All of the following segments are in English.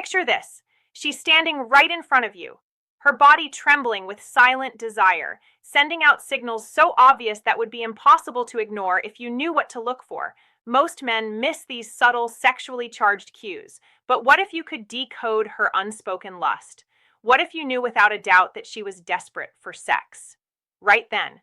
Picture this. She's standing right in front of you, her body trembling with silent desire, sending out signals so obvious that would be impossible to ignore if you knew what to look for. Most men miss these subtle, sexually charged cues. But what if you could decode her unspoken lust? What if you knew without a doubt that she was desperate for sex? Right then,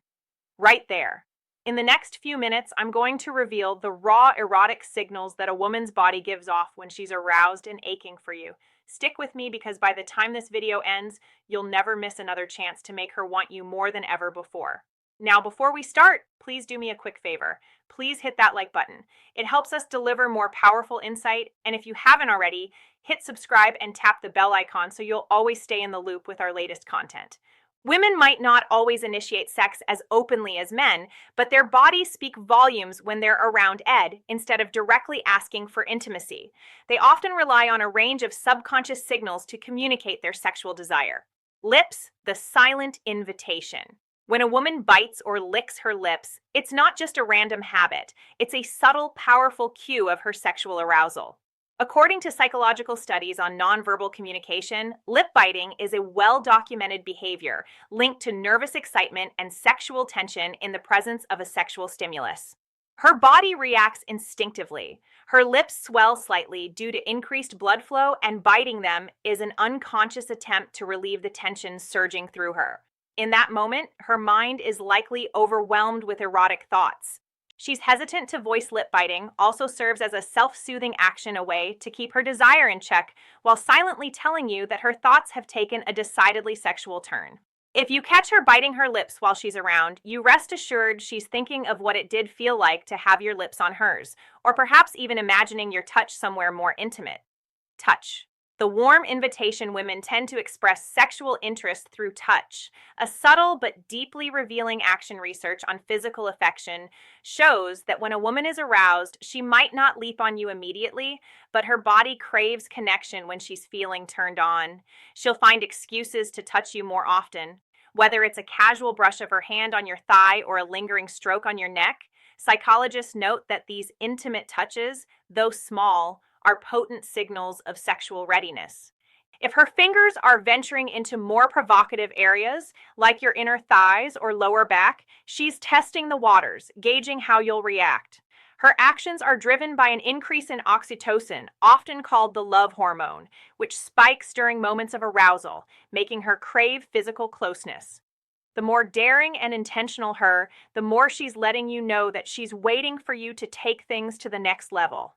right there. In the next few minutes, I'm going to reveal the raw erotic signals that a woman's body gives off when she's aroused and aching for you. Stick with me because by the time this video ends, you'll never miss another chance to make her want you more than ever before. Now, before we start, please do me a quick favor. Please hit that like button. It helps us deliver more powerful insight, and if you haven't already, hit subscribe and tap the bell icon so you'll always stay in the loop with our latest content. Women might not always initiate sex as openly as men, but their bodies speak volumes when they're around Ed instead of directly asking for intimacy. They often rely on a range of subconscious signals to communicate their sexual desire. Lips, the silent invitation. When a woman bites or licks her lips, it's not just a random habit. It's a subtle, powerful cue of her sexual arousal. According to psychological studies on nonverbal communication, lip biting is a well-documented behavior linked to nervous excitement and sexual tension in the presence of a sexual stimulus. Her body reacts instinctively. Her lips swell slightly due to increased blood flow, and biting them is an unconscious attempt to relieve the tension surging through her. In that moment, her mind is likely overwhelmed with erotic thoughts. She's hesitant to voice lip biting, also serves as a self-soothing action, a way to keep her desire in check while silently telling you that her thoughts have taken a decidedly sexual turn. If you catch her biting her lips while she's around, you rest assured she's thinking of what it did feel like to have your lips on hers, or perhaps even imagining your touch somewhere more intimate. Touch. The warm invitation. Women tend to express sexual interest through touch. A subtle but deeply revealing action. Research on physical affection shows that when a woman is aroused, she might not leap on you immediately, but her body craves connection when she's feeling turned on. She'll find excuses to touch you more often. Whether it's a casual brush of her hand on your thigh or a lingering stroke on your neck, psychologists note that these intimate touches, though small, are potent signals of sexual readiness. If her fingers are venturing into more provocative areas, like your inner thighs or lower back, she's testing the waters, gauging how you'll react. Her actions are driven by an increase in oxytocin, often called the love hormone, which spikes during moments of arousal, making her crave physical closeness. The more daring and intentional her, the more she's letting you know that she's waiting for you to take things to the next level.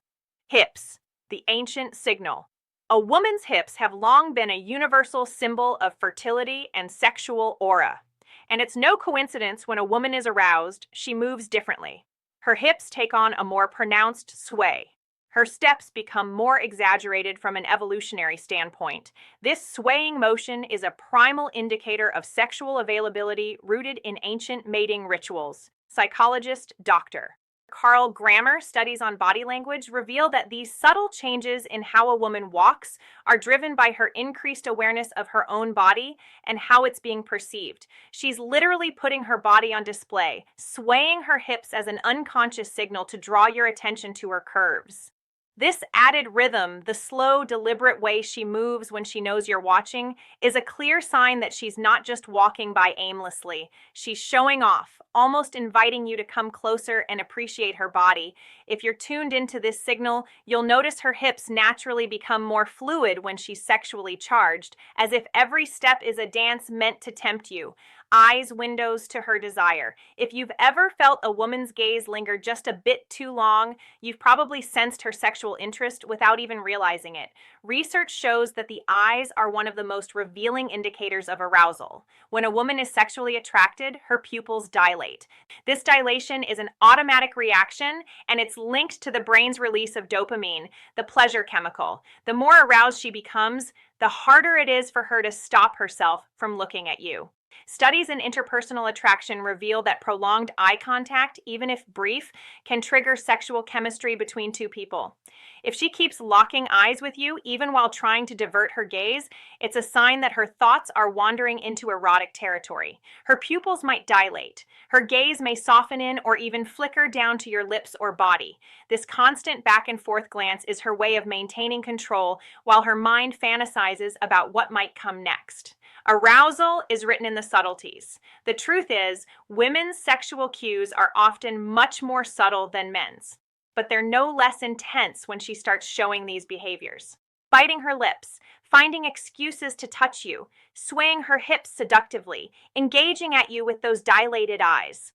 Hips. The ancient signal. A woman's hips have long been a universal symbol of fertility and sexual aura. And it's no coincidence when a woman is aroused, she moves differently. Her hips take on a more pronounced sway. Her steps become more exaggerated from an evolutionary standpoint. This swaying motion is a primal indicator of sexual availability rooted in ancient mating rituals. Psychologist Dr. Carl Grammer studies on body language reveal that these subtle changes in how a woman walks are driven by her increased awareness of her own body and how it's being perceived. She's literally putting her body on display, swaying her hips as an unconscious signal to draw your attention to her curves. This added rhythm, the slow, deliberate way she moves when she knows you're watching, is a clear sign that she's not just walking by aimlessly. She's showing off, almost inviting you to come closer and appreciate her body. If you're tuned into this signal, you'll notice her hips naturally become more fluid when she's sexually charged, as if every step is a dance meant to tempt you. Eyes windows to her desire. If you've ever felt a woman's gaze linger just a bit too long, you've probably sensed her sexual interest without even realizing it. Research shows that the eyes are one of the most revealing indicators of arousal. When a woman is sexually attracted, her pupils dilate. This dilation is an automatic reaction, and it's linked to the brain's release of dopamine, the pleasure chemical. The more aroused she becomes, the harder it is for her to stop herself from looking at you. Studies in interpersonal attraction reveal that prolonged eye contact, even if brief, can trigger sexual chemistry between two people. If she keeps locking eyes with you, even while trying to divert her gaze, it's a sign that her thoughts are wandering into erotic territory. Her pupils might dilate. Her gaze may soften in or even flicker down to your lips or body. This constant back and forth glance is her way of maintaining control while her mind fantasizes about what might come next. Arousal is written in the subtleties. The truth is, women's sexual cues are often much more subtle than men's, but they're no less intense when she starts showing these behaviors. Biting her lips, finding excuses to touch you, swaying her hips seductively, engaging at you with those dilated eyes.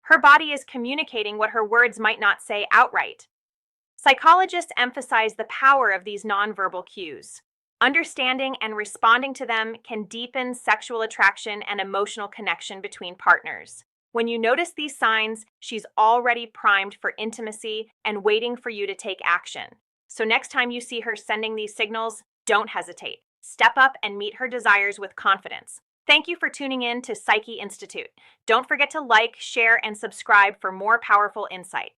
Her body is communicating what her words might not say outright. Psychologists emphasize the power of these nonverbal cues. Understanding and responding to them can deepen sexual attraction and emotional connection between partners. When you notice these signs, she's already primed for intimacy and waiting for you to take action. So next time you see her sending these signals, don't hesitate. Step up and meet her desires with confidence. Thank you for tuning in to Psyche Institute. Don't forget to like, share, and subscribe for more powerful insight.